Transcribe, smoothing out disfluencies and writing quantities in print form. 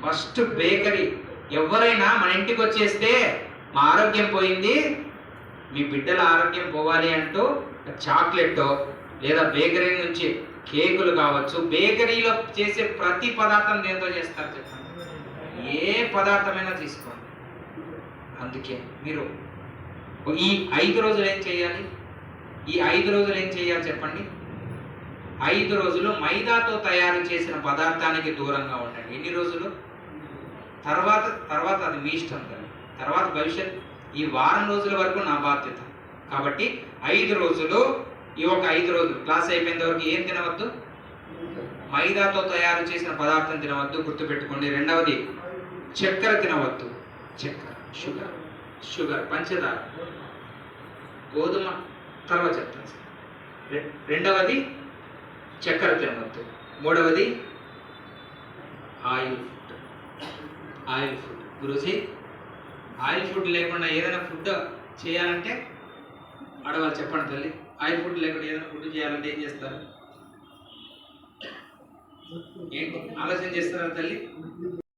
First bakery. ఎవరైనా మన ఇంటికి వచ్చేస్తే మా ఆరోగ్యం పోయింది, మీ బిడ్డల ఆరోగ్యం పోవాలి అంటూ చాక్లెట్ లేదా బేకరీ నుంచి కేకులు కావచ్చు, బేకరీలో చేసే ప్రతి పదార్థం దేంతో చేస్తారు చెప్పండి? ఏ పదార్థమైనా తీసుకోండి. అందుకే మీరు ఈ 5 రోజులు ఏం చేయాలి? ఈ 5 రోజులు ఏం చేయాలి చెప్పండి? 5 రోజులు మైదాతో తయారు చేసిన పదార్థానికి దూరంగా ఉండండి. ఎన్ని రోజులు? తర్వాత అది మీ ఇష్టం కదా. తర్వాత భవిష్యత్ ఈ వారం రోజుల వరకు నా బాధ్యత. కాబట్టి 5 రోజులు, ఈ ఒక 5 రోజులు క్లాస్ అయిపోయేంత వరకు ఏం తినవద్దు? మైదాతో తయారు చేసిన పదార్థం తినవద్దు, గుర్తుపెట్టుకోండి. రెండవది చక్కెర తినవద్దు. చక్కెర, షుగర్, పంచదార, గోధుమ తర్వాత చెప్తాను. రెండవది చక్కెర తినవద్దు. మూడవది oil food. Guruji, oil food లేకుండా ఏదైనా ఫుడ్ చేయాలంటే అడగాలి, చెప్పండి తల్లి. ఆయిల్ ఫుడ్ లేకుండా ఏదైనా ఫుడ్ చేయాలంటే ఏం చేస్తారు? ఏంటి ఆలోచన చేస్తారా తల్లి?